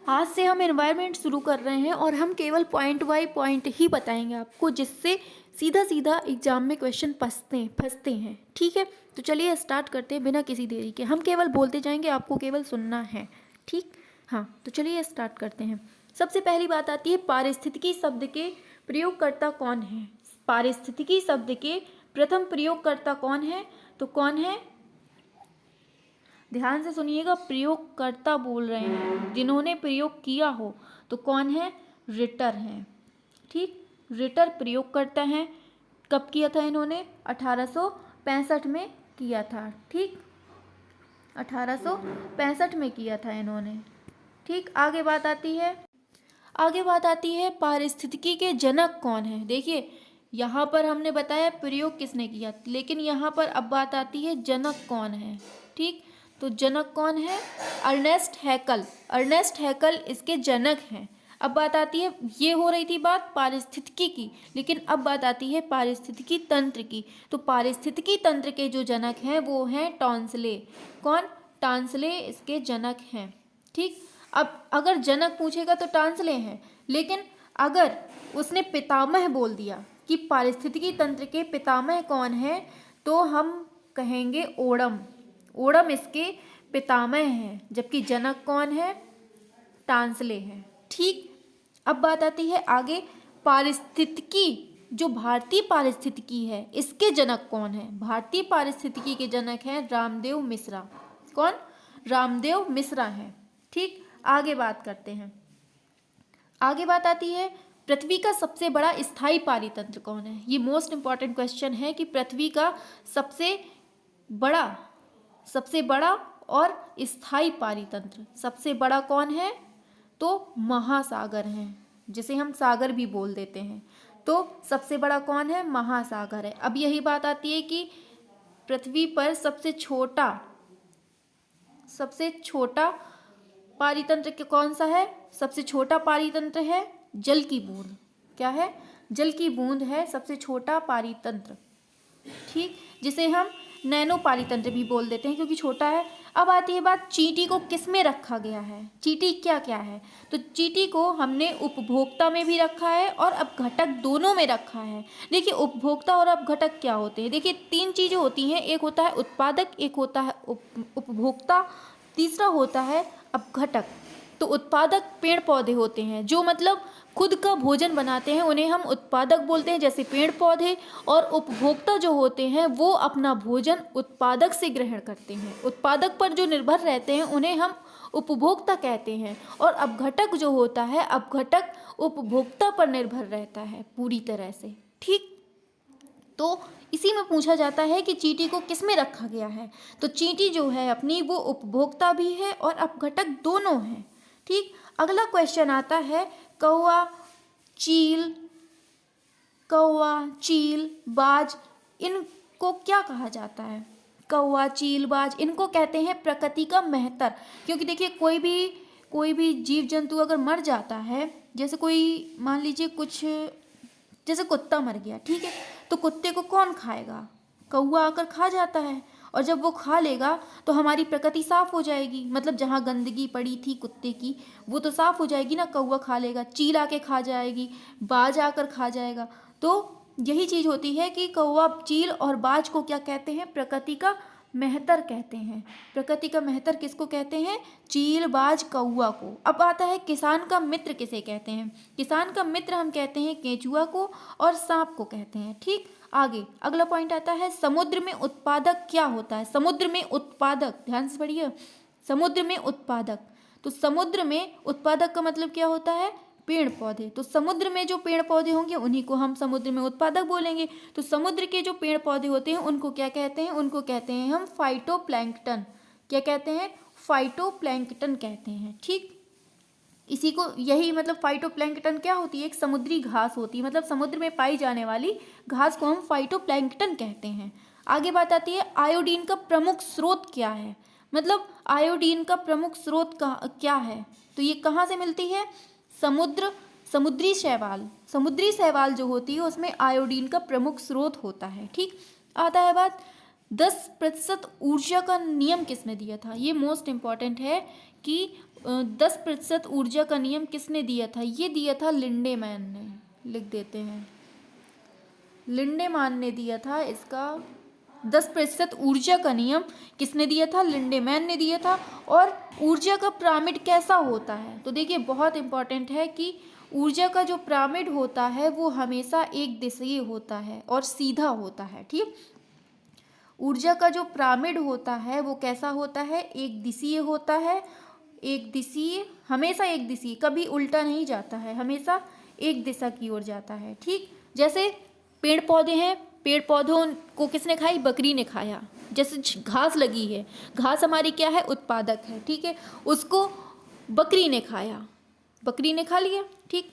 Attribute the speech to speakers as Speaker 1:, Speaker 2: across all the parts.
Speaker 1: आज से हम एनवायरनमेंट शुरू कर रहे हैं और हम केवल पॉइंट बाय पॉइंट ही बताएंगे आपको, जिससे सीधा सीधा एग्जाम में क्वेश्चन फंसते हैं। ठीक है, तो चलिए स्टार्ट करते हैं बिना किसी देरी के। हम केवल बोलते जाएंगे, आपको केवल सुनना है। ठीक, हाँ, तो चलिए स्टार्ट करते हैं। सबसे पहली बात आती है, पारिस्थितिकी शब्द के प्रयोगकर्ता कौन है। पारिस्थितिकी शब्द के प्रथम प्रयोगकर्ता कौन है? तो कौन है? ध्यान से सुनिएगा, प्रयोगकर्ता बोल रहे हैं, जिन्होंने प्रयोग किया हो तो कौन है? रिटर हैं। ठीक, रिटर प्रयोगकर्ता हैं। कब किया था इन्होंने? 1865 में किया था। ठीक, 1865 में किया था इन्होंने। ठीक, आगे बात आती है पारिस्थितिकी के जनक कौन है। देखिए, यहाँ पर हमने बताया प्रयोग किसने किया, लेकिन यहाँ पर अब बात आती है जनक कौन है। ठीक, तो जनक कौन है? अर्नेस्ट हैकल। अर्नेस्ट हैकल इसके जनक हैं। अब बात आती है, ये हो रही थी बात पारिस्थितिकी की, लेकिन अब बात आती है पारिस्थितिकी तंत्र की। तो पारिस्थितिकी तंत्र के जो जनक हैं वो हैं टॉन्सले। कौन? टॉन्सले इसके जनक हैं। ठीक, अब अगर जनक पूछेगा तो टॉन्सले हैं, लेकिन अगर उसने पितामह बोल दिया कि पारिस्थितिकी तंत्र के पितामह कौन है, तो हम कहेंगे ओडम। ओडम इसके पितामह हैं, जबकि जनक कौन है? टॉन्सले हैं। ठीक, अब बात आती है आगे, पारिस्थितिकी जो भारतीय पारिस्थितिकी है इसके जनक कौन है। भारतीय पारिस्थितिकी के जनक हैं रामदेव मिश्रा। कौन? रामदेव मिश्रा हैं। ठीक, आगे बात करते हैं। आगे बात आती है, पृथ्वी का सबसे बड़ा स्थायी पारितंत्र कौन है। ये मोस्ट इंपॉर्टेंट क्वेश्चन है कि पृथ्वी का सबसे बड़ा और स्थायी पारितंत्र सबसे बड़ा कौन है? तो महासागर हैं, जिसे हम सागर भी बोल देते हैं। तो सबसे बड़ा कौन है? महासागर है। अब यही बात आती है कि पृथ्वी पर सबसे छोटा पारितंत्र कौन सा है? सबसे छोटा पारितंत्र है जल की बूंद। क्या है? जल की बूंद है सबसे छोटा पारितंत्र। ठीक, जिसे हम नैनो पारितंत्र भी बोल देते हैं क्योंकि छोटा है। अब आती है बात, चींटी को किस में रखा गया है। चींटी क्या क्या है? तो चींटी को हमने उपभोक्ता में भी रखा है और अपघटक दोनों में रखा है। देखिए, उपभोक्ता और अपघटक क्या होते हैं। देखिए, तीन चीज़ें होती हैं, एक होता है उत्पादक, एक होता है उपभोक्ता, तीसरा होता है अपघटक। तो उत्पादक पेड़ पौधे होते हैं जो मतलब खुद का भोजन बनाते हैं, उन्हें हम उत्पादक बोलते हैं, जैसे पेड़ पौधे। और उपभोक्ता जो होते हैं वो अपना भोजन उत्पादक से ग्रहण करते हैं, उत्पादक पर जो निर्भर रहते हैं उन्हें हम उपभोक्ता कहते हैं। और अपघटक जो होता है, अपघटक उपभोक्ता पर निर्भर रहता है पूरी तरह से। ठीक, तो इसी में पूछा जाता है कि चींटी को किस में रखा गया है। तो चींटी जो है अपनी, वो उपभोक्ता भी है और अपघटक दोनों हैं। ठीक, अगला क्वेश्चन आता है, कौवा, चील, बाज, इनको क्या कहा जाता है। कौवा, चील, बाज, इनको कहते हैं प्रकृति का मेहतर। क्योंकि देखिए, कोई भी जीव जंतु अगर मर जाता है, जैसे कोई मान लीजिए जैसे कुत्ता मर गया, ठीक है, तो कुत्ते को कौन खाएगा? कौवा आकर खा जाता है, और जब वो खा लेगा तो हमारी प्रकृति साफ हो जाएगी। मतलब जहाँ गंदगी पड़ी थी कुत्ते की, वो तो साफ हो जाएगी ना, कौवा खा लेगा। चील आके खा जाएगी, बाज आकर खा जाएगा। तो यही चीज़ होती है कि कौवा, चील और बाज को क्या कहते हैं? प्रकृति का मेहतर कहते हैं। प्रकृति का मेहतर किसको कहते हैं? चील, बाज, कौवा को। अब आता है, किसान का मित्र किसे कहते हैं। किसान का मित्र हम कहते हैं केंचुआ को, और सांप को कहते हैं। ठीक, आगे अगला पॉइंट आता है, समुद्र में उत्पादक क्या होता है। समुद्र में उत्पादक, ध्यान से पढ़िए, समुद्र में उत्पादक। तो समुद्र में उत्पादक का मतलब क्या होता है? पेड़ पौधे। तो समुद्र में जो पेड़ पौधे होंगे उन्हीं को हम समुद्र में उत्पादक बोलेंगे। तो समुद्र के जो पेड़ पौधे होते हैं उनको क्या कहते हैं? उनको कहते हैं हम फाइटोप्लैंक्टन। क्या कहते हैं? फाइटोप्लैंक्टन कहते हैं। ठीक, इसी को, यही मतलब फाइटोप्लैंक्टन क्या होती है? एक समुद्री घास होती है, मतलब समुद्र में पाई जाने वाली घास को हम फाइटोप्लैंक्टन कहते हैं। आगे बात आती है, आयोडीन का प्रमुख स्रोत क्या है। मतलब आयोडीन का प्रमुख स्रोत क्या है? तो ये कहाँ से मिलती है? समुद्री शैवाल जो होती है उसमें आयोडीन का प्रमुख स्रोत होता है। ठीक, आता है बात, 10% ऊर्जा का नियम किसने दिया था। ये मोस्ट इम्पॉर्टेंट है कि 10% ऊर्जा का नियम किसने दिया था? ये दिया था लिंडेमैन ने। लिख देते हैं, लिंडेमैन ने दिया था इसका 10% ऊर्जा का नियम किसने दिया था? लिंडेमैन ने दिया था। और ऊर्जा का पिरामिड कैसा होता है? तो देखिए बहुत इंपॉर्टेंट है कि ऊर्जा का जो पिरामिड होता है वो हमेशा एक दिशीय होता है और सीधा होता है। ठीक, ऊर्जा का जो पिरामिड होता है वो कैसा होता है? एक दिशीय होता है। एक दिशीय, हमेशा एक दिशीय, कभी उल्टा नहीं जाता है, हमेशा एक दिशा की ओर जाता है। ठीक, जैसे पेड़ पौधे हैं, पेड़ पौधों को किसने खाई? बकरी ने खाया। जैसे घास लगी है, घास हमारी क्या है? उत्पादक है। ठीक है, उसको बकरी ने खाया, बकरी ने खा लिया। ठीक,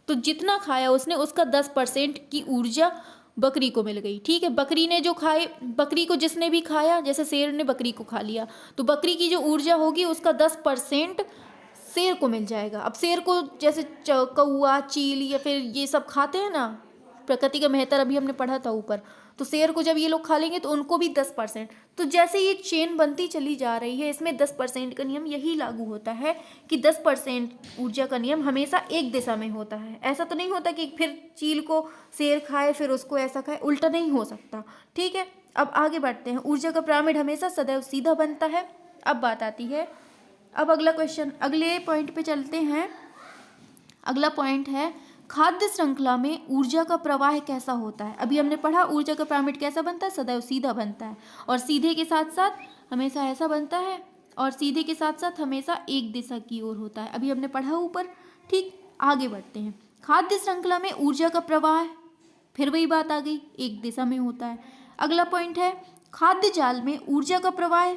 Speaker 1: तो जितना खाया उसने उसका 10% की ऊर्जा बकरी को मिल गई। ठीक है, बकरी ने जो खाए, बकरी को जिसने भी खाया, जैसे शेर ने बकरी को खा लिया, तो बकरी की जो ऊर्जा होगी उसका 10% शेर को मिल जाएगा। अब शेर को जैसे कौआ, चील या फिर ये सब खाते हैं ना, प्रकृति का मेहतर अभी हमने पढ़ा था ऊपर, तो शेर को जब ये लोग खा लेंगे तो उनको भी 10%। तो जैसे ये चेन बनती चली जा रही है, इसमें 10% का नियम यही लागू होता है कि 10% ऊर्जा का नियम हमेशा एक दिशा में होता है। ऐसा तो नहीं होता कि फिर चील को शेर खाए फिर उसको ऐसा खाए, उल्टा नहीं हो सकता। ठीक है, अब आगे बढ़ते हैं। ऊर्जा का पिरामिड हमेशा सदैव सीधा बनता है। अब बात आती है, अब अगला क्वेश्चन, अगले पॉइंट पे चलते हैं। अगला पॉइंट है खाद्य श्रृंखला में ऊर्जा का प्रवाह कैसा होता है? अभी हमने पढ़ा ऊर्जा का पिरामिड कैसा बनता है? सदैव सीधा बनता है, और सीधे के साथ साथ हमेशा ऐसा बनता है, और सीधे के साथ साथ हमेशा एक दिशा की ओर होता है। अभी हमने पढ़ा ऊपर। ठीक, आगे बढ़ते हैं। खाद्य श्रृंखला में ऊर्जा का प्रवाह, फिर वही बात आ गई, एक दिशा में होता है। अगला पॉइंट है खाद्य जाल में ऊर्जा का प्रवाह।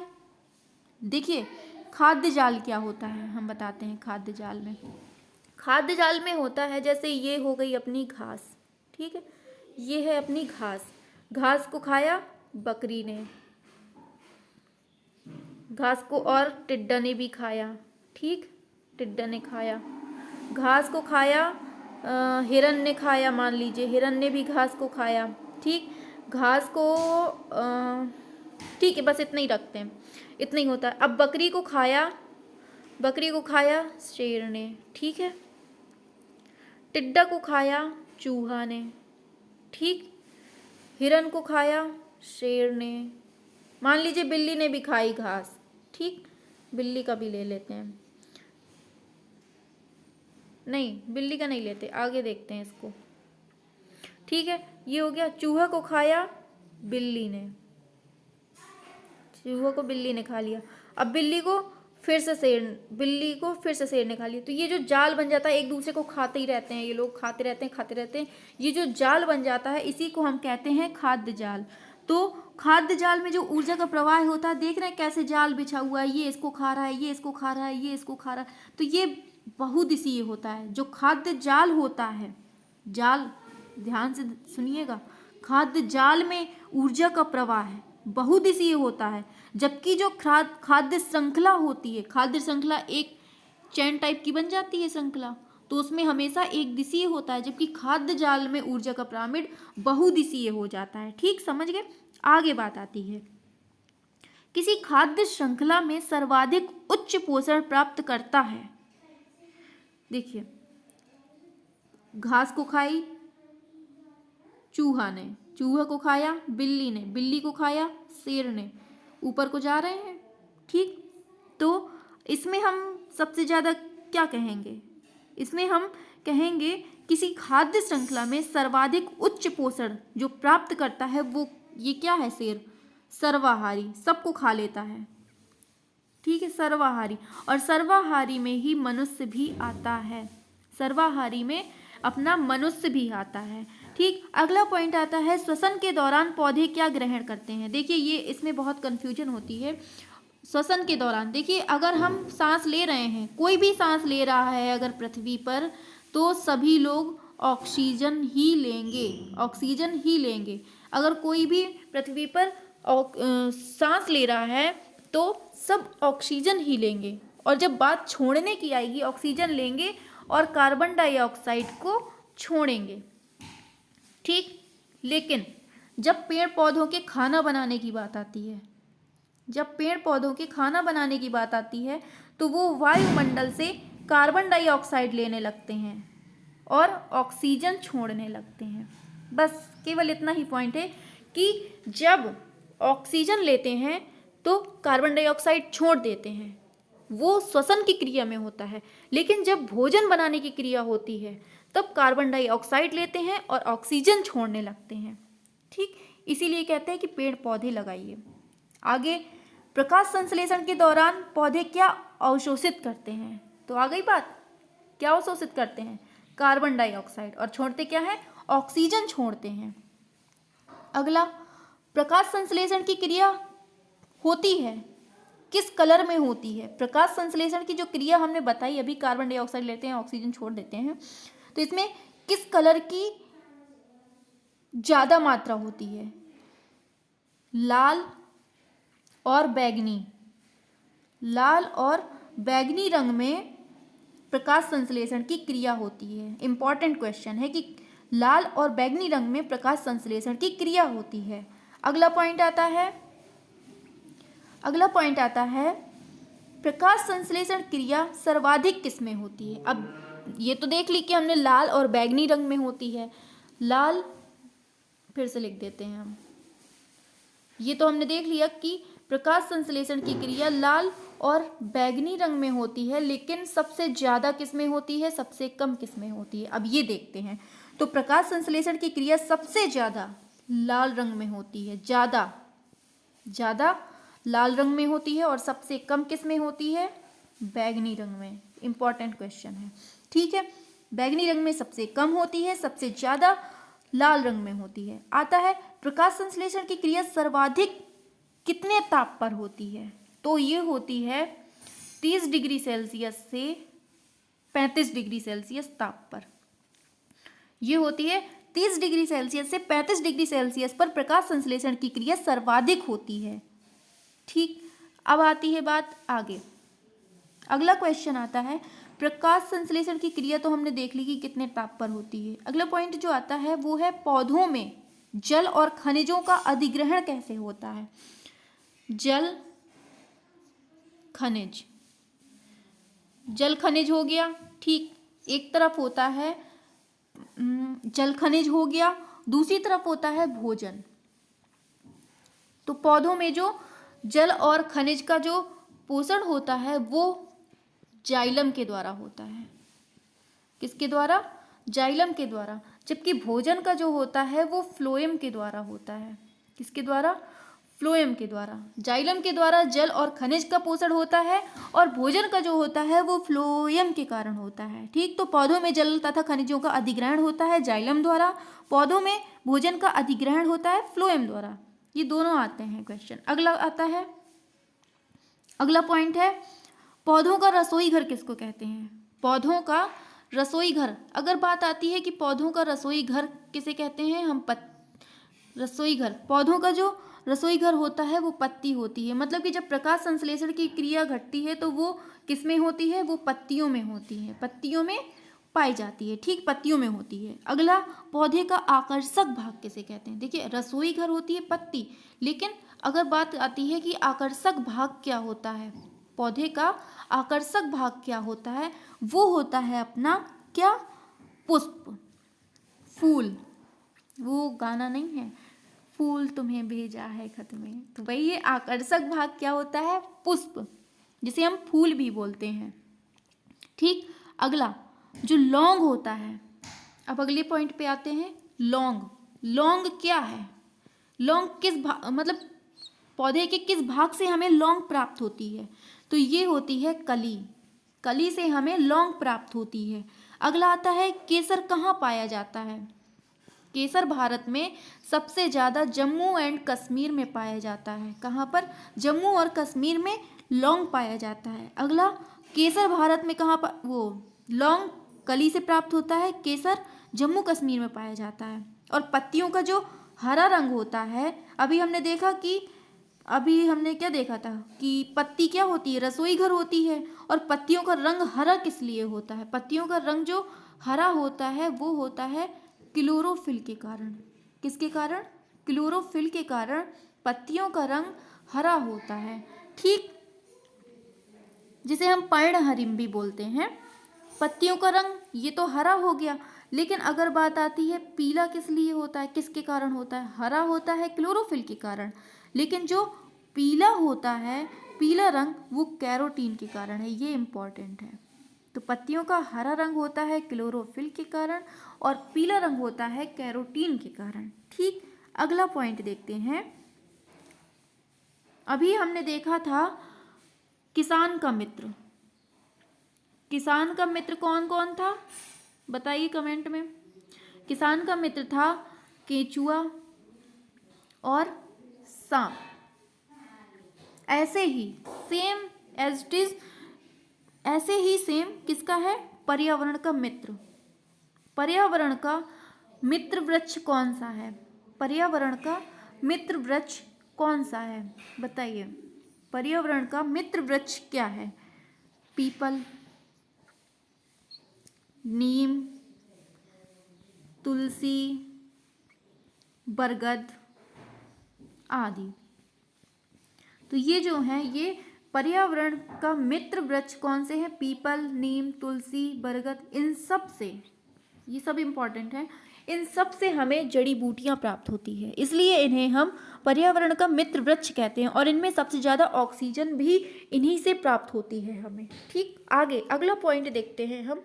Speaker 1: देखिए खाद्य जाल क्या होता है, हम बताते हैं। खाद्य जाल में, खाद्य जाल में होता है, जैसे ये हो गई अपनी घास। ठीक है, ये है अपनी घास, घास को खाया बकरी ने, घास को, और टिड्डा ने भी खाया। ठीक, टिड्डा ने खाया घास को, खाया हिरन ने खाया, मान लीजिए हिरन ने भी घास को खाया। ठीक, घास को ठीक है, बस इतना ही रखते हैं, इतना ही होता है। अब बकरी को खाया, बकरी को खाया शेर ने। ठीक है, टिड्डा को खाया चूहा ने। ठीक, हिरन को खाया शेर ने, मान लीजिए बिल्ली ने भी खाई घास। ठीक, बिल्ली का भी ले लेते हैं, नहीं बिल्ली का नहीं लेते, आगे देखते हैं इसको। ठीक है, ये हो गया। चूहा को खाया बिल्ली ने, चूहा को बिल्ली ने खा लिया। अब बिल्ली को फिर से शेर ने खा लिया। तो ये जो जाल बन जाता है, एक दूसरे को खाते ही रहते हैं, ये लोग खाते रहते हैं। ये जो जाल बन जाता है इसी को हम कहते हैं खाद्य जाल। तो खाद्य जाल में जो ऊर्जा का प्रवाह होता है, देख रहे हैं कैसे जाल बिछा हुआ है, ये इसको खा रहा है, ये इसको खा रहा है, ये इसको खा रहा है, तो ये बहुदिशीय होता है। जो खाद्य जाल होता है, जाल ध्यान से सुनिएगा, खाद्य जाल में ऊर्जा का प्रवाह बहुदिशीय होता है, जबकि जो खाद्य श्रृंखला होती है, खाद्य श्रृंखला एक चैन टाइप की बन जाती है श्रृंखला, तो उसमें हमेशा एक दिशीय होता है, जबकि खाद्य जाल में ऊर्जा का पिरामिड बहुदिशीय हो जाता है। ठीक, समझ गए? आगे बात आती है, किसी खाद्य श्रृंखला में सर्वाधिक उच्च पोषण प्राप्त करता है। देखिए घास को खाई चूहा ने, चूहा को खाया बिल्ली ने, बिल्ली को खाया शेर ने, ऊपर को जा रहे हैं। ठीक, तो इसमें हम सबसे ज़्यादा क्या कहेंगे? इसमें हम कहेंगे किसी खाद्य श्रृंखला में सर्वाधिक उच्च पोषण जो प्राप्त करता है वो, ये क्या है? शेर सर्वाहारी, सबको खा लेता है। ठीक है, सर्वाहारी, और सर्वाहारी में ही मनुष्य भी आता है, सर्वाहारी में अपना मनुष्य भी आता है। ठीक, अगला पॉइंट आता है श्वसन के दौरान पौधे क्या ग्रहण करते हैं। देखिए ये इसमें बहुत कन्फ्यूजन होती है। श्वसन के दौरान देखिए, अगर हम सांस ले रहे हैं, कोई भी सांस ले रहा है अगर पृथ्वी पर, तो सभी लोग ऑक्सीजन ही लेंगे, ऑक्सीजन ही लेंगे। अगर कोई भी पृथ्वी पर सांस ले रहा है तो सब ऑक्सीजन ही लेंगे, और जब बात छोड़ने की आएगी ऑक्सीजन लेंगे और कार्बन डाइऑक्साइड को छोड़ेंगे। ठीक, लेकिन जब पेड़ पौधों के खाना बनाने की बात आती है, जब पेड़ पौधों के खाना बनाने की बात आती है, तो वो वायुमंडल से कार्बन डाइऑक्साइड लेने लगते हैं और ऑक्सीजन छोड़ने लगते हैं। बस केवल इतना ही पॉइंट है कि जब ऑक्सीजन लेते हैं तो कार्बन डाइऑक्साइड छोड़ देते हैं, वो श्वसन की क्रिया में होता है। लेकिन जब भोजन बनाने की क्रिया होती है तब कार्बन डाइऑक्साइड लेते हैं और ऑक्सीजन छोड़ने लगते हैं। ठीक, इसीलिए कहते हैं कि पेड़ पौधे लगाइए। आगे, प्रकाश संश्लेषण के दौरान पौधे क्या अवशोषित करते हैं? तो आ गई बात, क्या अवशोषित करते हैं? कार्बन डाइऑक्साइड, और छोड़ते क्या है? ऑक्सीजन छोड़ते हैं। अगला, प्रकाश संश्लेषण की क्रिया होती है किस कलर में होती है? प्रकाश संश्लेषण की जो क्रिया हमने बताई अभी, कार्बन डाइऑक्साइड लेते हैं, ऑक्सीजन छोड़ देते हैं, तो इसमें किस कलर की ज्यादा मात्रा होती है? लाल और बैगनी। लाल और बैगनी रंग में प्रकाश संश्लेषण की क्रिया होती है। इंपॉर्टेंट क्वेश्चन है कि लाल और बैगनी रंग में प्रकाश संश्लेषण की क्रिया होती है। अगला पॉइंट आता है प्रकाश संश्लेषण क्रिया सर्वाधिक किसमें होती है? अब ये तो देख ली कि हमने लाल और बैगनी रंग में होती है। लाल, फिर से लिख देते हैं हम, ये तो हमने देख लिया कि प्रकाश संश्लेषण की क्रिया लाल और बैगनी रंग में होती है, लेकिन सबसे ज्यादा किसमें होती है, सबसे कम किसमें होती है? अब ये देखते हैं। तो प्रकाश संश्लेषण की क्रिया सबसे ज्यादा लाल रंग में होती है, ज्यादा लाल रंग में होती है, और सबसे कम किस में होती है? बैगनी रंग में। इंपॉर्टेंट क्वेश्चन है, ठीक है। बैगनी रंग में सबसे कम होती है, सबसे ज्यादा लाल रंग में होती है। आता है प्रकाश संश्लेषण की क्रिया सर्वाधिक कितने ताप पर होती है? तो ये होती है 30 डिग्री सेल्सियस से 35 डिग्री सेल्सियस ताप पर। ये होती है 30 डिग्री सेल्सियस से 35 डिग्री सेल्सियस पर प्रकाश संश्लेषण की क्रिया सर्वाधिक होती है। ठीक, अब आती है बात आगे। अगला क्वेश्चन आता है, प्रकाश संश्लेषण की क्रिया तो हमने देख ली कि कितने ताप पर होती है। अगला पॉइंट जो आता है वो है पौधों में जल और खनिजों का अधिग्रहण कैसे होता है? जल खनिज, जल खनिज हो गया, ठीक, एक तरफ होता है जल खनिज हो गया, दूसरी तरफ होता है भोजन। तो पौधों में जो जल और खनिज का जो पोषण होता है वो जाइलम के द्वारा होता है। किसके द्वारा? जाइलम के द्वारा। जबकि भोजन का जो होता है वो फ्लोएम के द्वारा होता है। किसके द्वारा? फ्लोएम के द्वारा। जाइलम के द्वारा जल और खनिज का पोषण होता है, और भोजन का जो होता है वो फ्लोएम के कारण होता है। ठीक, तो पौधों में जल तथा खनिजों का अधिग्रहण होता है जाइलम द्वारा, पौधों में भोजन का अधिग्रहण होता है फ्लोएम द्वारा। ये दोनों आते हैं क्वेश्चन। अगला आता है, अगला पॉइंट है, पौधों का रसोई घर किसको कहते हैं? पौधों का रसोई घर, अगर बात आती है कि पौधों का रसोई घर किसे कहते हैं, हम रसोई घर, पौधों का जो रसोई घर होता है वो पत्ती होती है। मतलब कि जब प्रकाश संश्लेषण की क्रिया घटती है तो वो किस में होती है? वो पत्तियों में होती है, पत्तियों में पाई जाती है। ठीक, पत्तियों में होती है। अगला, पौधे का आकर्षक भाग किसे कहते हैं? देखिए, रसोई घर होती है पत्ती, लेकिन अगर बात आती है कि आकर्षक भाग क्या होता है, पौधे का आकर्षक भाग क्या होता है, वो होता है अपना क्या? पुष्प, फूल। वो गाना नहीं है, फूल तुम्हें भेजा है खत में, तो भाई ये आकर्षक भाग क्या होता है? पुष्प, जिसे हम फूल भी बोलते हैं। ठीक, अगला जो लौंग होता है, अब अगले पॉइंट पे आते हैं। लौंग, लौंग क्या है? लौंग किस मतलब पौधे के किस भाग से हमें लौंग प्राप्त होती है? तो ये होती है कली, कली से हमें लौंग प्राप्त होती है। अगला आता है, केसर कहाँ पाया जाता है? केसर भारत में सबसे ज़्यादा जम्मू एंड कश्मीर में पाया जाता है। कहाँ पर? जम्मू और कश्मीर में लौंग पाया जाता है। अगला, केसर भारत में कहाँ पर वो लौंग कली से प्राप्त होता है, केसर जम्मू कश्मीर में पाया जाता है। और पत्तियों का जो हरा रंग होता है, अभी हमने क्या देखा था कि पत्ती क्या होती है? रसोई घर होती है। और पत्तियों का रंग हरा किस लिए होता है? पत्तियों का रंग जो हरा होता है वो होता है क्लोरोफिल के कारण। किसके कारण? क्लोरोफिल के कारण पत्तियों का रंग हरा होता है। ठीक, जिसे हम पर्णहरिम भी बोलते हैं। पत्तियों का रंग ये तो हरा हो गया, लेकिन अगर बात आती है पीला किस लिए होता है, किसके कारण होता है? हरा होता है क्लोरोफिल के कारण, लेकिन जो पीला होता है, पीला रंग, वो कैरोटीन के कारण है। ये इम्पॉर्टेंट है। तो पत्तियों का हरा रंग होता है क्लोरोफिल के कारण और पीला रंग होता है कैरोटीन के कारण। ठीक, अगला पॉइंट देखते हैं। अभी हमने देखा था किसान का मित्र। किसान का मित्र कौन कौन था, बताइए कमेंट में। किसान का मित्र था केंचुआ और सांप। ऐसे ही सेम एज इट इज, ऐसे ही सेम किसका है? पर्यावरण का मित्र। पर्यावरण का मित्र वृक्ष कौन सा है? पर्यावरण का मित्र वृक्ष कौन सा है, बताइए। पर्यावरण का मित्र वृक्ष क्या है? पीपल, नीम, तुलसी, बरगद आदि। तो ये जो है, ये पर्यावरण का मित्र वृक्ष कौन से हैं? पीपल, नीम, तुलसी, बरगद। इन सब से, ये सब इम्पॉर्टेंट है, इन सब से हमें जड़ी बूटियां प्राप्त होती है, इसलिए इन्हें हम पर्यावरण का मित्र वृक्ष कहते हैं। और इनमें सबसे ज़्यादा ऑक्सीजन भी इन्हीं से प्राप्त होती है हमें। ठीक, आगे अगला पॉइंट देखते हैं हम।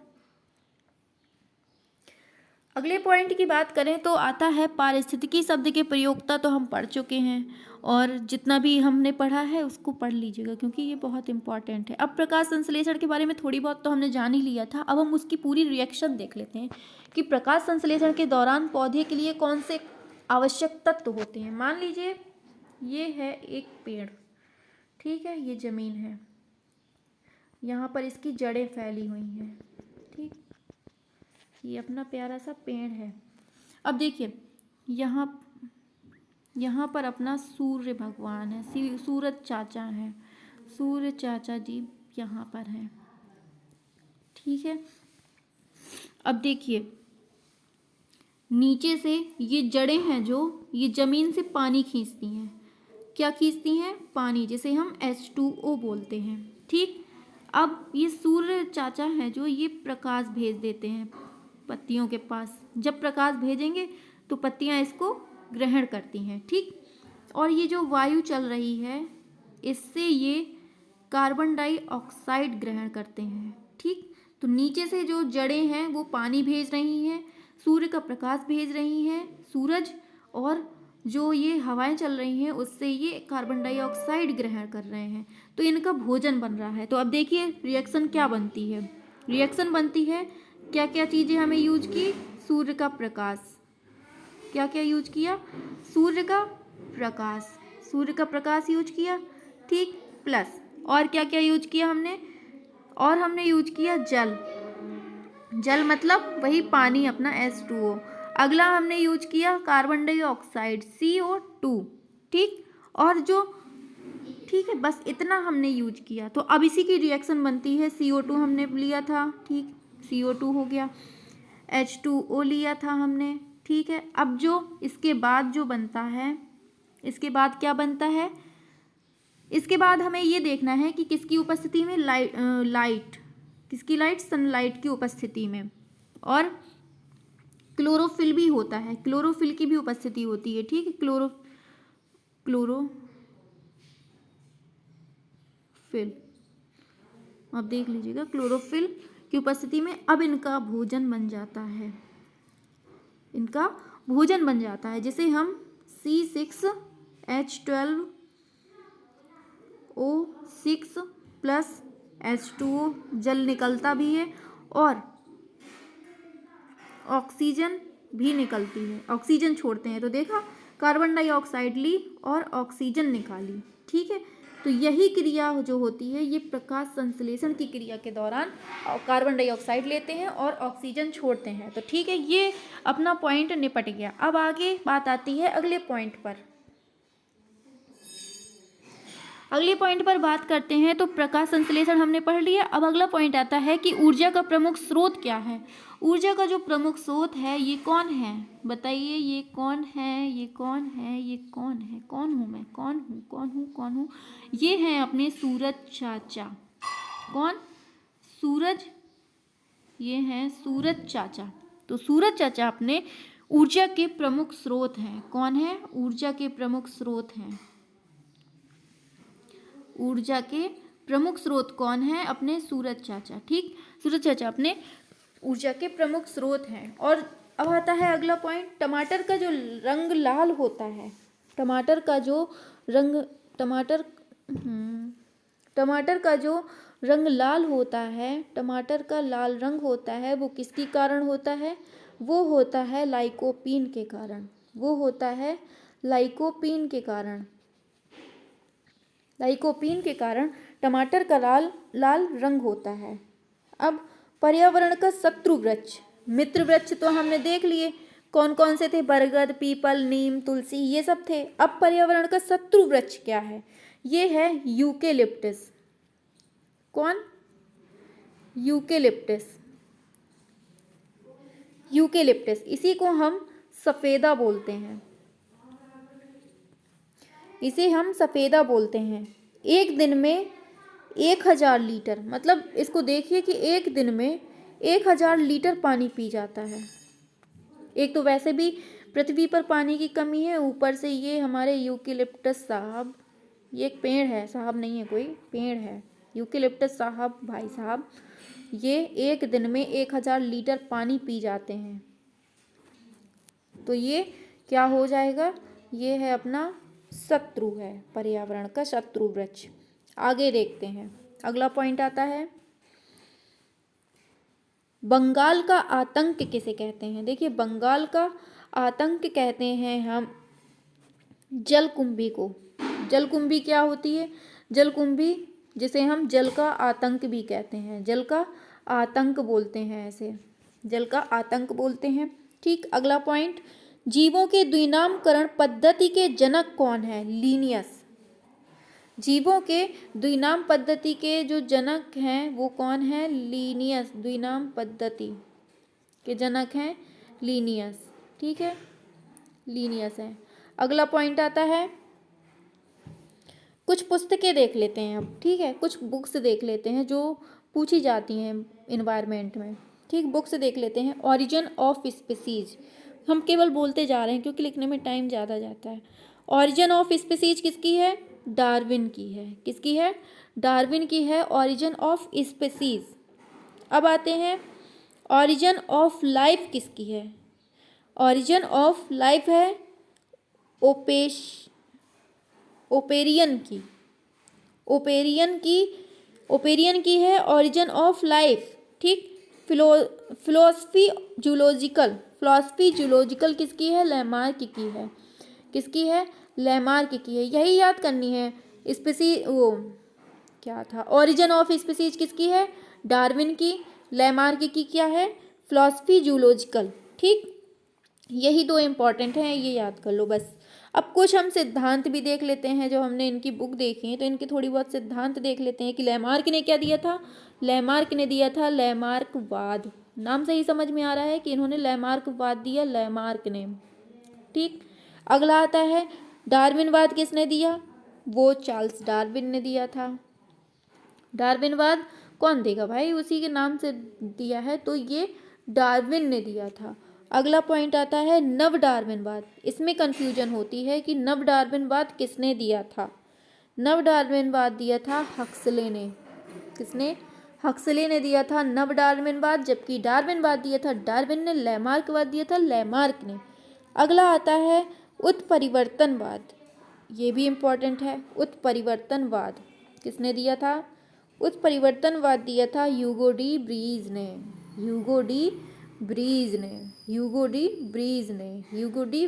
Speaker 1: अगले पॉइंट की बात करें तो आता है पारिस्थितिकी शब्द के प्रयोक्ता। तो हम पढ़ चुके हैं, और जितना भी हमने पढ़ा है उसको पढ़ लीजिएगा, क्योंकि ये बहुत इंपॉर्टेंट है। अब प्रकाश संश्लेषण के बारे में थोड़ी बहुत तो हमने जान ही लिया था। अब हम उसकी पूरी रिएक्शन देख लेते हैं कि प्रकाश संश्लेषण के दौरान पौधे के लिए कौन से आवश्यक तत्व होते हैं। मान लीजिए ये है एक पेड़, ठीक है, ये जमीन है, यहाँ पर इसकी जड़ें फैली हुई हैं, ठीक, ये अपना प्यारा सा पेड़ है। अब देखिए यहाँ पर अपना सूर्य भगवान है, सूरज चाचा है, सूर्य चाचा जी यहाँ पर हैं, ठीक है। अब देखिए नीचे से ये जड़ें हैं जो ये जमीन से पानी खींचती हैं। क्या खींचती हैं? पानी, जिसे हम H2O बोलते हैं, ठीक। अब ये सूर्य चाचा हैं जो ये प्रकाश भेज देते हैं पत्तियों के पास। जब प्रकाश भेजेंगे तो पत्तियां इसको ग्रहण करती हैं, ठीक। और ये जो वायु चल रही है, इससे ये कार्बन डाइऑक्साइड ग्रहण करते हैं, ठीक। तो नीचे से जो जड़ें हैं वो पानी भेज रही हैं, सूर्य का प्रकाश भेज रही हैं, सूरज, और जो ये हवाएं चल रही हैं उससे ये कार्बन डाइऑक्साइड ग्रहण कर रहे हैं, तो इनका भोजन बन रहा है। तो अब देखिए रिएक्शन क्या बनती है। रिएक्शन बनती है, क्या क्या चीज़ें हमें यूज की? सूर्य का प्रकाश, क्या क्या यूज किया? सूर्य का प्रकाश, सूर्य का प्रकाश यूज किया, ठीक, प्लस और क्या क्या यूज किया हमने? और हमने यूज किया जल। जल मतलब वही पानी अपना H2O। अगला हमने यूज किया कार्बन डाइऑक्साइड CO2, ठीक। और जो, ठीक है, बस इतना हमने यूज किया। तो अब इसी की रिएक्शन बनती है। CO2 हमने लिया था, ठीक, CO2 हो गया। H2O लिया था हमने, ठीक है। अब जो इसके बाद जो बनता है, इसके बाद क्या बनता है? इसके बाद हमें ये देखना है कि किसकी उपस्थिति में? लाइट, किसकी लाइट? सनलाइट की उपस्थिति में। और क्लोरोफिल भी होता है, क्लोरोफिल की भी उपस्थिति होती है, ठीक है। क्लोरोफिल, अब देख लीजिएगा, क्लोरोफिल की उपस्थिति में अब इनका भोजन बन जाता है, इनका भोजन बन जाता है, जिसे हम C6H12O6 प्लस H2O, जल निकलता भी है और ऑक्सीजन भी निकलती है, ऑक्सीजन छोड़ते हैं। तो देखा, कार्बन डाइऑक्साइड ली और ऑक्सीजन निकाली, ठीक है। तो यही क्रिया जो होती है, ये प्रकाश संश्लेषण की क्रिया के दौरान कार्बन डाइऑक्साइड लेते हैं और ऑक्सीजन छोड़ते हैं। तो ठीक है, ये अपना पॉइंट निपट गया। अब आगे बात आती है अगले पॉइंट पर। अगले पॉइंट पर बात करते हैं। तो प्रकाश संश्लेषण हमने पढ़ लिया। अब अगला पॉइंट आता है कि ऊर्जा का प्रमुख स्रोत क्या है। ऊर्जा का जो प्रमुख स्रोत है ये कौन है, बताइए। ये कौन है? ये कौन है? ये कौन है? कौन हूँ मैं? कौन हूँ? कौन हूँ? कौन हूँ? ये हैं अपने सूरज चाचा। कौन? सूरज, ये हैं सूरज चाचा। तो सूरज चाचा अपने ऊर्जा के प्रमुख स्रोत हैं। कौन है? ऊर्जा के प्रमुख स्रोत हैं। ऊर्जा के प्रमुख स्रोत कौन है? अपने सूरज चाचा। ठीक, सूरज चाचा अपने ऊर्जा के प्रमुख स्रोत हैं। और अब आता है अगला पॉइंट, टमाटर का जो रंग लाल होता है, टमाटर का जो रंग टमाटर का जो रंग लाल होता है, टमाटर का लाल रंग होता है, वो किसके कारण होता है? वो होता है लाइकोपीन के कारण। वो होता है लाइकोपीन के कारण। लाइकोपीन के कारण टमाटर का लाल रंग होता है। अब पर्यावरण का शत्रु वृक्ष, मित्र वृक्ष तो हमने देख लिए कौन कौन से थे, बरगद, पीपल, नीम, तुलसी, ये सब थे। अब पर्यावरण का शत्रु वृक्ष क्या है? ये है यूकेलिप्टस। कौन? यूकेलिप्टस। यूकेलिप्टस, इसी को हम सफेदा बोलते हैं। इसे हम सफेदा बोलते हैं। एक दिन में 1000 लीटर, मतलब इसको देखिए कि एक दिन में 1000 लीटर पानी पी जाता है। एक तो वैसे भी पृथ्वी पर पानी की कमी है, ऊपर से ये हमारे यूकेलिप्टस साहब, ये एक पेड़ है, साहब नहीं है कोई, पेड़ है यूकेलिप्टस साहब, भाई साहब, ये एक दिन में 1000 लीटर पानी पी जाते हैं। तो ये क्या हो जाएगा? ये है अपना शत्रु है, पर्यावरण का शत्रु वृक्ष। आगे देखते हैं, अगला पॉइंट आता है, बंगाल का आतंक किसे कहते हैं? देखिए, बंगाल का आतंक कहते हैं हम जलकुंभी को। जलकुंभी क्या होती है? जलकुंभी, जिसे हम जल का आतंक भी कहते हैं, जल का आतंक बोलते हैं, ऐसे जल का आतंक बोलते हैं। ठीक, अगला पॉइंट, जीवों के द्विनामकरण पद्धति के जनक कौन है? लीनियस। जीवों के द्विनाम पद्धति के जो जनक हैं वो कौन है? लीनियस। द्विनाम पद्धति के जनक हैं लीनियस। ठीक है, लीनियस है। अगला पॉइंट आता है, कुछ पुस्तकें देख लेते हैं अब। ठीक है, कुछ बुक्स देख लेते हैं जो पूछी जाती हैं इन्वायरमेंट में। ठीक, बुक्स देख लेते हैं। ऑरिजिन ऑफ स्पीसीज, हम केवल बोलते जा रहे हैं क्योंकि लिखने में टाइम ज़्यादा जाता है। ऑरिजिन ऑफ स्पीसीज किसकी है? डार्विन की है। किसकी है? डार्विन की है ऑरिजिन ऑफ स्पीसीज। अब आते हैं, ऑरिजिन ऑफ लाइफ किसकी है? ऑरिजिन ऑफ लाइफ है ओपेरियन की। ओपेरियन की है ऑरिजिन ऑफ लाइफ। ठीक, फिलोसफी जूलॉजिकल किसकी है? लैमार्क की है। किसकी है? लैमार्क की है। यही याद करनी है। स्पीसी वो क्या था? ओरिजिन ऑफ स्पीसीज किसकी है? डार्विन की। लैमार्क की क्या है? Philosophy zoological. ठीक, यही दो इम्पॉर्टेंट हैं, ये याद कर लो बस। अब कुछ हम सिद्धांत भी देख लेते हैं, जो हमने इनकी बुक देखी है तो इनके थोड़ी बहुत सिद्धांत देख लेते हैं कि लैमार्क ने क्या दिया था। लैमार्क ने दिया था लैमार्कवाद। नाम से ही समझ में आ रहा है कि इन्होंने लैमार्कवाद दिया, लैमार्क ने। ठीक, अगला आता है, डार्विनवाद किसने दिया? वो चार्ल्स डार्विन ने दिया था। डार्विनवाद कौन देगा भाई, उसी के नाम से दिया है, तो ये डार्विन ने दिया था। अगला पॉइंट आता है नव डार्विनवाद। इसमें कंफ्यूजन होती है कि नव डार्विनवाद किसने दिया था। नव डार्विनवाद दिया था हक्सले ने। किसने? हक्सले ने दिया था नव डार्विनवाद, जबकि डार्विनवाद दिया था डार्विन ने, लैमार्कवाद दिया था लैमार्क ने। अगला आता है उत्परिवर्तनवाद। ये भी इम्पोर्टेंट है। उत्परिवर्तनवाद किसने दिया था? उत्परिवर्तनवाद दिया था ह्यूगो डी ब्रीज ने। ह्यूगो डी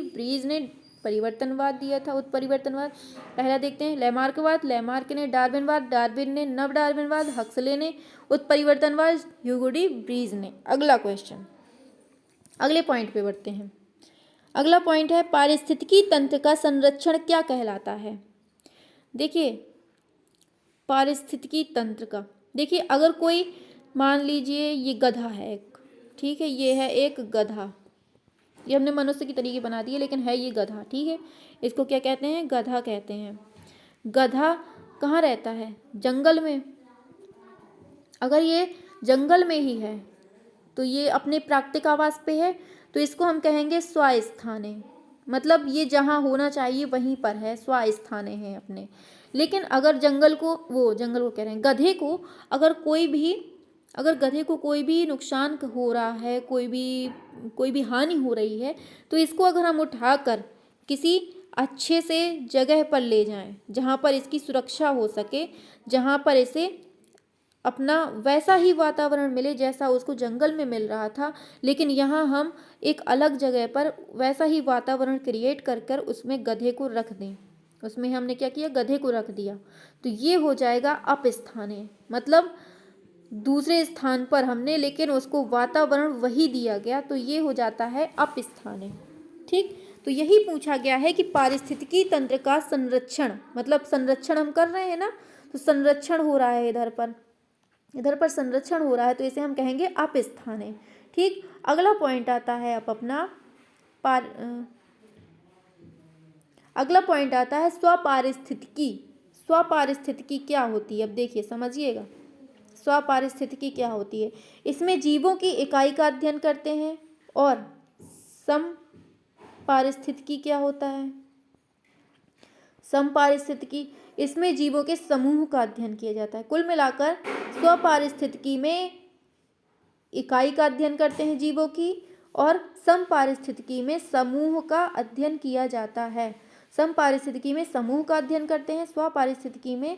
Speaker 1: ब्रीज ने परिवर्तनवाद दिया था, उत्परिवर्तनवाद। पहला देखते हैं, लैमार्क ने, डार्विन ने, नव डार्विनवाद हक्सले ने, उत्परिवर्तनवाद ह्यूगो डी ब्रीज ने। अगला क्वेश्चन, अगले पॉइंट पे बढ़ते हैं। अगला पॉइंट है, पारिस्थितिकी तंत्र का संरक्षण क्या कहलाता है? देखिए, पारिस्थितिकी तंत्र का, देखिए अगर कोई, मान लीजिए ये गधा है एक, ठीक है, ये है एक गधा, ये हमने मनुष्य की तरीके बना दिए लेकिन है ये गधा। ठीक है, इसको क्या कहते हैं? गधा कहते हैं। गधा कहाँ रहता है? जंगल में। अगर ये जंगल में ही है तो ये अपने प्राकृतिक आवास पे है, तो इसको हम कहेंगे स्वास्थाने, मतलब ये जहाँ होना चाहिए वहीं पर है, स्वास्थाने है अपने। लेकिन अगर जंगल को कह रहे हैं, अगर गधे को कोई भी नुकसान हो रहा है, कोई भी हानि हो रही है, तो इसको अगर हम उठाकर किसी अच्छे से जगह पर ले जाएं जहाँ पर इसकी सुरक्षा हो सके, जहाँ पर इसे अपना वैसा ही वातावरण मिले जैसा उसको जंगल में मिल रहा था, लेकिन यहाँ हम एक अलग जगह पर वैसा ही वातावरण क्रिएट कर कर उसमें गधे को रख दें। उसमें हमने क्या किया, गधे को रख दिया, तो ये हो जाएगा अपस्थाने, मतलब दूसरे स्थान पर हमने लेकिन उसको वातावरण वही दिया गया, तो ये हो जाता है अपस्थाने। ठीक, तो यही पूछा गया है कि पारिस्थितिकी तंत्र का संरक्षण, मतलब संरक्षण हम कर रहे हैं ना, तो संरक्षण हो रहा है इधर पर संरक्षण हो रहा है, तो इसे हम कहेंगे अपस्थाने। ठीक, अगला पॉइंट आता है अब अपना अगला पॉइंट आता है स्वपारिस्थितिकी। स्वपारिस्थितिकी क्या होती है, अब देखिए समझिएगा, स्वपारिस्थितिकी क्या होती है। इसमें जीवों की इकाई का अध्ययन करते हैं, और समपारिस्थितिकी क्या होता है, समपारिस्थितिकी इसमें जीवों के समूह का अध्ययन किया जाता है। कुल मिलाकर स्वपारिस्थितिकी में इकाई का अध्ययन करते हैं जीवों की, और समपारिस्थितिकी में समूह का अध्ययन किया जाता है। समपारिस्थितिकी में समूह का अध्ययन करते हैं, स्वपारिस्थितिकी में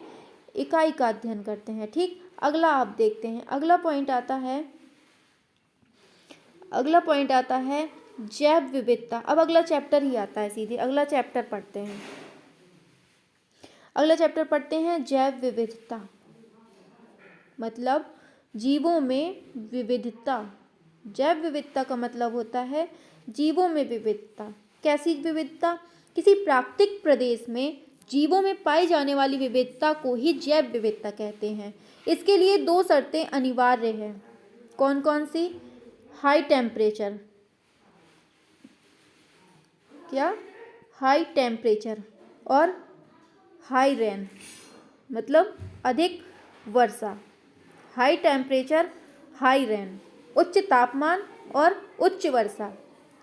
Speaker 1: इकाई का अध्ययन करते हैं। ठीक, अगला आप देखते हैं, अगला पॉइंट आता है जैव विविधता। अब अगला चैप्टर ही आता है, सीधे अगला चैप्टर पढ़ते हैं। अगला चैप्टर पढ़ते हैं जैव विविधता, मतलब जीवों में विविधता। जैव विविधता का मतलब होता है जीवों में विविधता। कैसी विविधता, किसी प्राकृतिक प्रदेश में जीवों में पाई जाने वाली विविधता को ही जैव विविधता कहते हैं। इसके लिए 2 शर्तें अनिवार्य है। कौन कौन सी, हाई टेम्परेचर, क्या, हाई टेम्परेचर, और हाई रेन, मतलब अधिक वर्षा। हाई टेम्परेचर, हाई रेन, उच्च तापमान और उच्च वर्षा।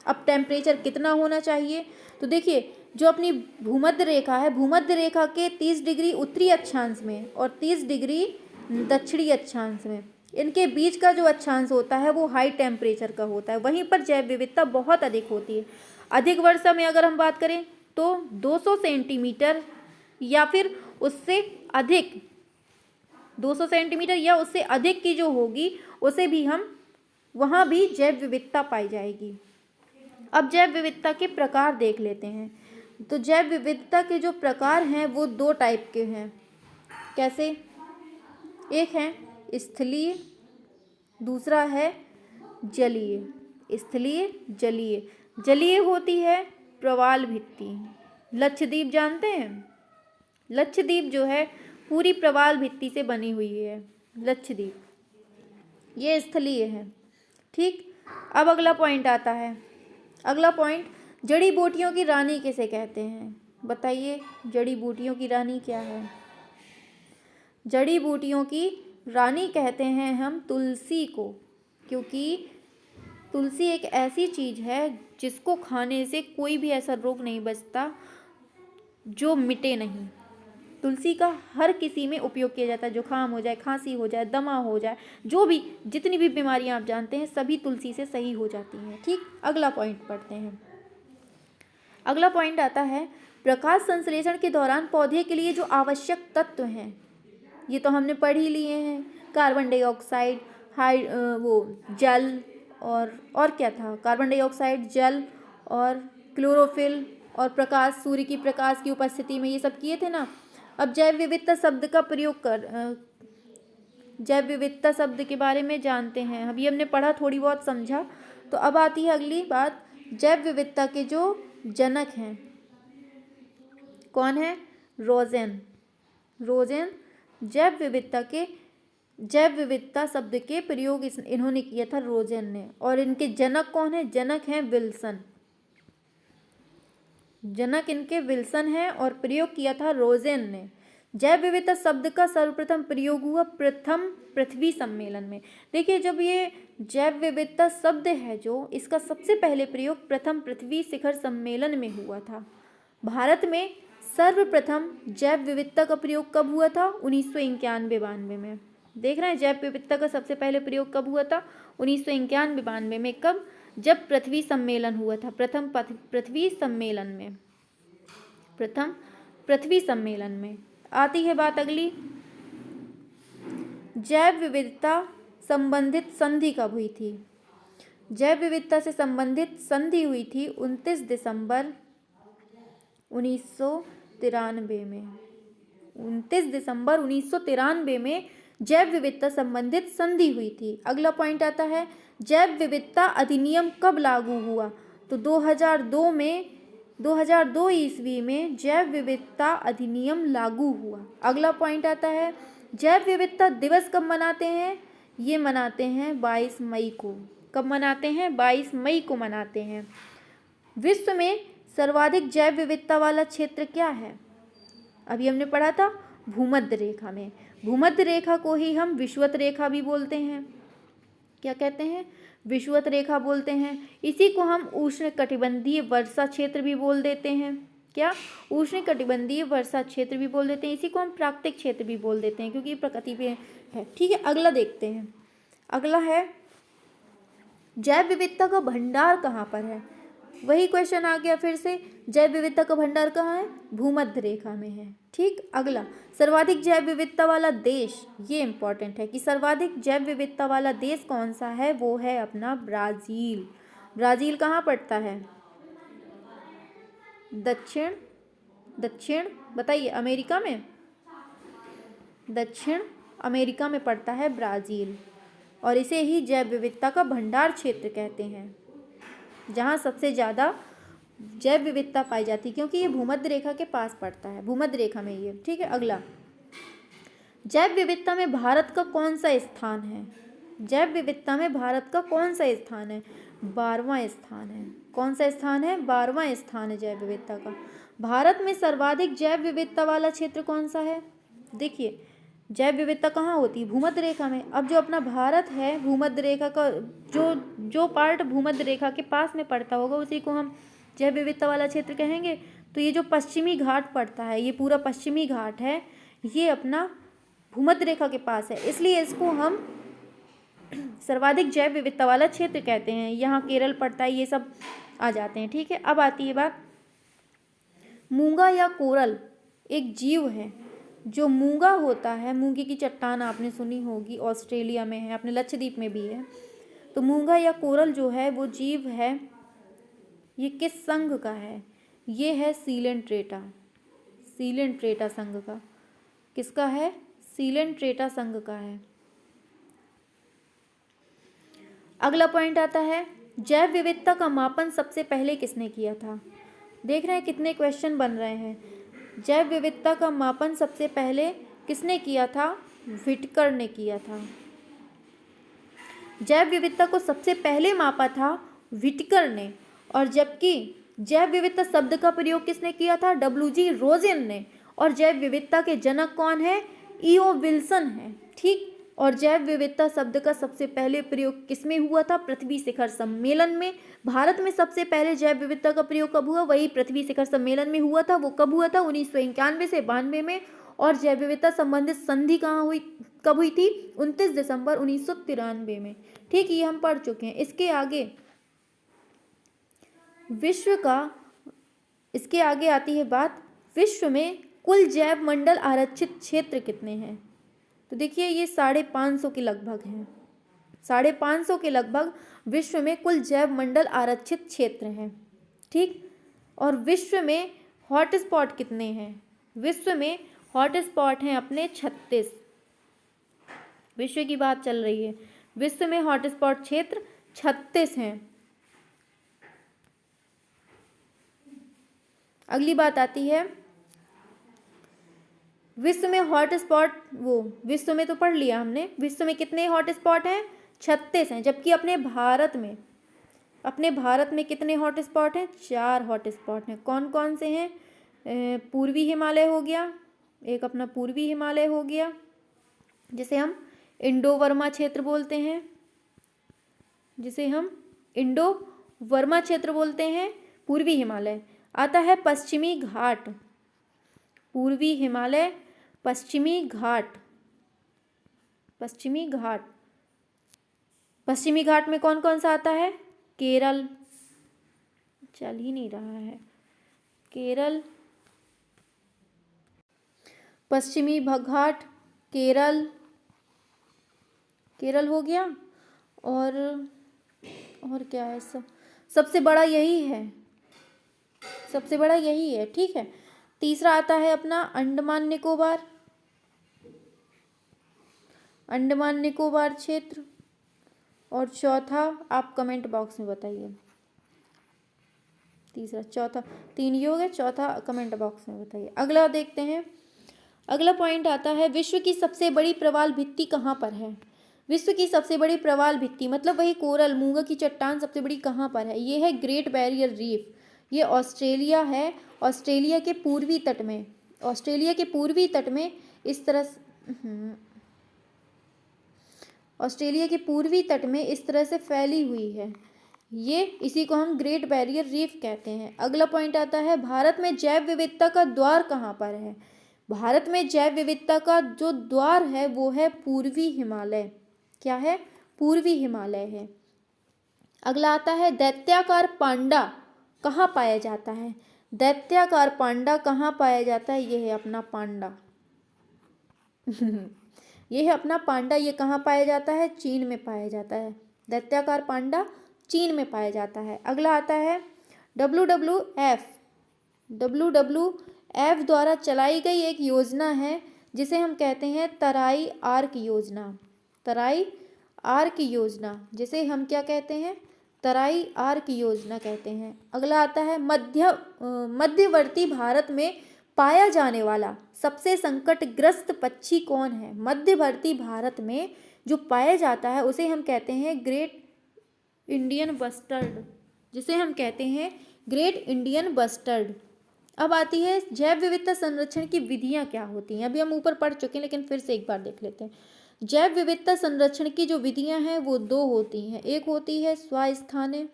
Speaker 1: अब टेम्परेचर कितना होना चाहिए, तो देखिए जो अपनी भूमध्य रेखा है, भूमध्य रेखा के 30 डिग्री उत्तरी अक्षांश में और 30 डिग्री दक्षिणी अक्षांश में, इनके बीच का जो अक्षांश होता है वो हाई टेम्परेचर का होता है। वहीं पर जैव विविधता बहुत अधिक होती है। अधिक वर्षा में अगर हम बात करें तो 200 सेंटीमीटर या फिर उससे अधिक, 200 सेंटीमीटर या उससे अधिक की जो होगी उसे भी हम, वहाँ भी जैव विविधता पाई जाएगी। अब जैव विविधता के प्रकार देख लेते हैं। तो जैव विविधता के जो प्रकार हैं वो 2 टाइप के हैं। कैसे, एक है स्थलीय, दूसरा है जलीय। स्थलीय, जलीय। जलीय होती है प्रवाल भित्ति। लक्षद्वीप जानते हैं, लक्षद्वीप जो है पूरी प्रवाल भित्ति से बनी हुई है लक्षद्वीप, ये स्थलीय है। ठीक, अब अगला पॉइंट आता है। अगला पॉइंट, जड़ी बूटियों की रानी किसे कहते हैं, बताइए जड़ी बूटियों की रानी क्या है। जड़ी बूटियों की रानी कहते हैं हम तुलसी को, क्योंकि तुलसी एक ऐसी चीज़ है जिसको खाने से कोई भी ऐसा रोग नहीं बचता जो मिटे नहीं। तुलसी का हर किसी में उपयोग किया जाता है, जुकाम हो जाए, खांसी हो जाए, दमा हो जाए, जो भी जितनी भी बीमारियां आप जानते हैं सभी तुलसी से सही हो जाती हैं। ठीक, अगला पॉइंट पढ़ते हैं। अगला पॉइंट आता है प्रकाश संश्लेषण के दौरान पौधे के लिए जो आवश्यक तत्व हैं, ये तो हमने पढ़ ही लिए हैं। कार्बन डाइऑक्साइड, जल, और क्या था, कार्बन डाइऑक्साइड, जल और क्लोरोफिल और प्रकाश, सूर्य की प्रकाश की उपस्थिति में, ये सब किए थे ना। अब जैव विविधता शब्द का प्रयोग जैव विविधता शब्द के बारे में जानते हैं। अभी हमने पढ़ा, थोड़ी बहुत समझा। तो अब आती है अगली बात, जैव विविधता के जो जनक हैं कौन है, रोजेन। जैव विविधता शब्द के प्रयोग इन्होंने किया था, रोजेन ने। और इनके जनक कौन है, जनक हैं विल्सन। जनक इनके विल्सन हैं और प्रयोग किया था रोजेन ने। जैव विविधता शब्द का सर्वप्रथम प्रयोग हुआ प्रथम पृथ्वी सम्मेलन में। देखिए जब ये जैव विविधता शब्द है जो, इसका सबसे पहले प्रयोग प्रथम पृथ्वी शिखर सम्मेलन में हुआ था। भारत में सर्वप्रथम जैव विविधता का प्रयोग कब हुआ था? 1991-92 में। देख रहे हैं जैव विविधता का सबसे पहले प्रयोग कब हुआ था? 1991-92 में। कब? जब पृथ्वी सम्मेलन हुआ था, प्रथम पृथ्वी सम्मेलन में, प्रथम पृथ्वी सम्मेलन में। आती है बात अगली, जैव विविधता संबंधित संधि कब हुई थी? जैव विविधता से संबंधित संधि हुई थी 29 दिसंबर 1993 में। 29 दिसंबर 1993 में जैव विविधता संबंधित संधि हुई थी। अगला पॉइंट आता है, जैव विविधता अधिनियम कब लागू हुआ? तो 2002 ईस्वी में जैव विविधता अधिनियम लागू हुआ। अगला पॉइंट आता है, जैव विविधता दिवस कब मनाते हैं? ये मनाते हैं 22 मई को। कब मनाते हैं? 22 मई को मनाते हैं। विश्व में सर्वाधिक जैव विविधता वाला क्षेत्र क्या है? अभी हमने पढ़ा था भूमध्य रेखा में। भूमध्य रेखा को ही हम विषुवत रेखा भी बोलते हैं। क्या कहते हैं? विषुवत रेखा बोलते हैं। इसी को हम उष्णकटिबंधीय वर्षा क्षेत्र भी बोल देते हैं। क्या? उष्णकटिबंधीय वर्षा क्षेत्र भी बोल देते हैं। इसी को हम प्राकृतिक क्षेत्र भी बोल देते हैं क्योंकि ये प्रकृति पे है। ठीक है, अगला देखते हैं। अगला है, जैव विविधता का भंडार कहाँ पर है? वही क्वेश्चन आ गया फिर से, जैव विविधता का भंडार कहाँ है? भूमध्य रेखा में है। ठीक, अगला, सर्वाधिक जैव विविधता वाला देश, ये इंपॉर्टेंट है कि सर्वाधिक जैव विविधता वाला देश कौन सा है? वो है अपना ब्राज़ील। ब्राज़ील कहाँ पड़ता है? दक्षिण बताइए, अमेरिका में? दक्षिण अमेरिका में पड़ता है ब्राज़ील, और इसे ही जैव विविधता का भंडार क्षेत्र कहते हैं, जहाँ सबसे ज़्यादा जैव विविधता पाई जाती है क्योंकि ये भूमध्य रेखा के पास पड़ता है, भूमध्य रेखा में ये। ठीक है, अगला, जैव विविधता में भारत का कौन सा स्थान है? जैव विविधता में भारत का कौन सा स्थान है? 12वां स्थान है। कौन सा स्थान है? 12वां स्थान है जैव विविधता का। भारत में सर्वाधिक जैव विविधता वाला क्षेत्र कौन सा है? देखिए जैव विविधता कहाँ होती है? भूमध्य रेखा में। अब जो अपना भारत है, भूमध्य रेखा का जो पार्ट भूमध्य रेखा के पास में पड़ता होगा उसी को हम जैव विविधता वाला क्षेत्र कहेंगे। तो ये जो पश्चिमी घाट पड़ता है, ये पूरा पश्चिमी घाट है, ये अपना भूमध्य रेखा के पास है, इसलिए इसको हम सर्वाधिक जैव विविधता वाला क्षेत्र कहते हैं। यहाँ केरल पड़ता है, ये सब आ जाते हैं। ठीक है, अब आती है बात, मूंगा या कोरल एक जीव है। जो मूंगा होता है, मूंगे की चट्टान आपने सुनी होगी, ऑस्ट्रेलिया में है, अपने लक्षद्वीप में भी है। तो मूंगा या कोरल जो है वो जीव है, ये किस संघ का है? ये है सीलेंट्रेटा। सीलेंट्रेटा संघ का। किसका है? सीलेंट्रेटा संघ का है। अगला पॉइंट आता है, जैव विविधता का मापन सबसे पहले किसने किया था? देख रहे हैं कितने क्वेश्चन बन रहे हैं। जैव विविधता का मापन सबसे पहले किसने किया था? व्हिटकर ने किया था। जैव विविधता को सबसे पहले मापा था व्हिटकर ने, और जबकि जैव विविधता शब्द का प्रयोग किसने किया था? डब्ल्यूजी रोजेन ने। और जैव विविधता के जनक कौन है? ईओ विल्सन है। ठीक, और जैव विविधता शब्द का सबसे पहले प्रयोग किसमें हुआ था? पृथ्वी शिखर सम्मेलन में। भारत में सबसे पहले जैव विविधता का प्रयोग कब हुआ? वही पृथ्वी शिखर सम्मेलन में हुआ था। वो कब हुआ था? 1991 से 92 में। और जैव विविधता संबंधित संधि कब हुई थी? 29 दिसंबर 1993 में। ठीक, ये हम पढ़ चुके हैं। इसके आगे आती है बात, विश्व में कुल जैव मंडल आरक्षित क्षेत्र कितने हैं? तो देखिए ये 550 के लगभग हैं। 550 के लगभग विश्व में कुल जैव मंडल आरक्षित क्षेत्र हैं। ठीक, और विश्व में हॉटस्पॉट कितने हैं? विश्व में हॉटस्पॉट हैं अपने 36। विश्व की बात चल रही है, विश्व में हॉटस्पॉट क्षेत्र 36 हैं। अगली बात आती है, विश्व में हॉटस्पॉट, विश्व में तो पढ़ लिया हमने, विश्व में कितने हॉटस्पॉट हैं? 36 हैं। जबकि अपने भारत में कितने हॉटस्पॉट हैं? 4 हॉटस्पॉट हैं। कौन कौन से हैं? पूर्वी हिमालय हो गया, एक अपना पूर्वी हिमालय हो गया, जिसे हम इंडो वर्मा क्षेत्र बोलते हैं, जिसे हम इंडो वर्मा क्षेत्र बोलते हैं। पूर्वी हिमालय आता है पश्चिमी घाट, पूर्वी हिमालय, पश्चिमी घाट, पश्चिमी घाट। पश्चिमी घाट में कौन कौन सा आता है? केरल, चल ही नहीं रहा है, केरल, पश्चिमी घाट, केरल, केरल हो गया। और क्या है? सबसे बड़ा यही है, सबसे बड़ा यही है, ठीक है। तीसरा आता है अपना अंडमान निकोबार, अंडमान निकोबार क्षेत्र। और चौथा आप कमेंट बॉक्स में बताइए, तीसरा, चौथा, तीन ही हो गए, चौथा कमेंट बॉक्स में बताइए। अगला देखते हैं, अगला पॉइंट आता है विश्व की सबसे बड़ी प्रवाल भित्ति कहाँ पर है? विश्व की सबसे बड़ी प्रवाल भित्ति मतलब वही कोरल, मूंगा की चट्टान सबसे बड़ी कहाँ पर है? ये है ग्रेट बैरियर रीफ, ये ऑस्ट्रेलिया है, ऑस्ट्रेलिया के पूर्वी तट में, ऑस्ट्रेलिया के पूर्वी तट में इस तरह ऑस्ट्रेलिया के पूर्वी तट में इस तरह से फैली हुई है ये, इसी को हम ग्रेट बैरियर रीफ कहते हैं। अगला पॉइंट आता है भारत में जैव विविधता का द्वार कहाँ पर है? भारत में जैव विविधता का जो द्वार है वो है पूर्वी हिमालय। क्या है? पूर्वी हिमालय है। अगला आता है दैत्याकार पांडा कहाँ पाया जाता है? दैत्याकार पांडा कहाँ पाया जाता है? ये है अपना पांडा ये है अपना पांडा, ये कहाँ पाया जाता है? चीन में पाया जाता है। दैत्याकार पांडा चीन में पाया जाता है। अगला आता है WWF, WWF द्वारा चलाई गई एक योजना है जिसे हम कहते हैं तराई आर्क योजना, तराई आर्क योजना, जिसे हम क्या कहते हैं? तराई आर्क योजना कहते हैं। अगला आता है मध्यवर्ती भारत में पाया जाने वाला सबसे संकटग्रस्त पक्षी कौन है? मध्यवर्ती भारत में जो पाया जाता है उसे हम कहते हैं ग्रेट इंडियन बस्टर्ड, जिसे हम कहते हैं ग्रेट इंडियन बस्टर्ड। अब आती है जैव विविधता संरक्षण की विधियां क्या होती हैं। अभी हम ऊपर पढ़ चुके हैं लेकिन फिर से एक बार देख लेते हैं। जैव विविधता संरक्षण की जो विधियां हैं वो दो होती हैं, एक होती है स्वास्थाने,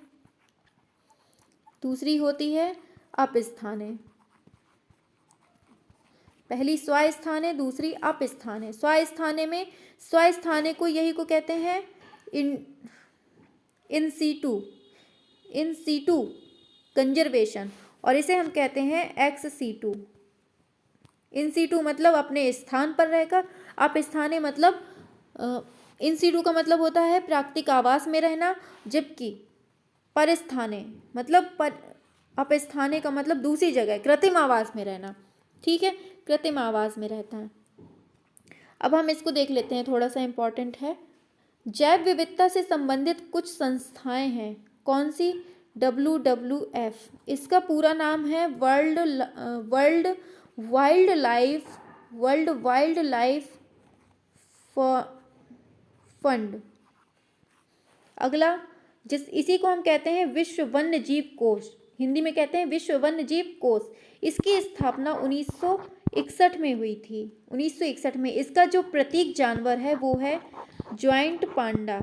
Speaker 1: दूसरी होती है अपस्थाने। पहली स्वास्थाने, दूसरी अपस्थाने। स्वास्थाने में, स्वास्थाने को यही को कहते हैं इन सीटू कंजर्वेशन, और इसे हम कहते हैं एक्स सीटू। इन सीटू मतलब अपने स्थान पर रहकर, अपस्थाने मतलब इन सीटू का मतलब होता है प्राकृतिक आवास में रहना, जबकि परस्थाने मतलब अपस्थाने का मतलब दूसरी जगह कृत्रिम आवास में रहना। ठीक है, कृत्रिम आवास में रहता है। अब हम इसको देख लेते हैं, थोड़ा सा इम्पोर्टेंट है। जैव विविधता से संबंधित कुछ संस्थाएं हैं, कौन सी? WWF, इसका पूरा नाम है वर्ल्ड वाइल्ड लाइफ फंड। अगला इसी को हम कहते हैं विश्व वन्य जीव कोष, हिंदी में कहते हैं विश्व वन्य जीव कोष। इसकी स्थापना 1961 में हुई थी, 1961 में। इसका जो प्रतीक जानवर है वो है ज्वाइंट पांडा,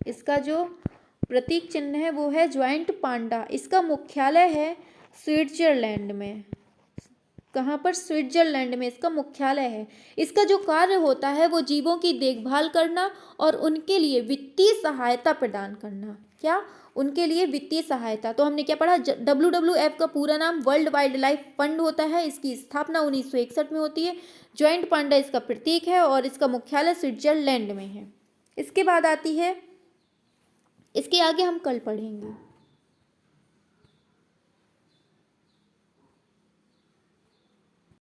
Speaker 1: इसका जो प्रतीक चिन्ह है वो है ज्वाइंट पांडा। इसका मुख्यालय है स्विट्जरलैंड में। कहाँ पर? स्विट्जरलैंड में इसका मुख्यालय है। इसका जो कार्य होता है वो जीवों की देखभाल करना और उनके लिए वित्तीय सहायता प्रदान करना। क्या? उनके लिए वित्तीय सहायता। तो हमने क्या पढ़ा? WWF का पूरा नाम वर्ल्ड वाइल्ड लाइफ फंड होता है। इसकी स्थापना 1961 में होती है। ज्वाइंट पांडा इसका प्रतीक है और इसका मुख्यालय स्विट्जरलैंड में है। इसके बाद आती है, इसके आगे हम कल पढ़ेंगे।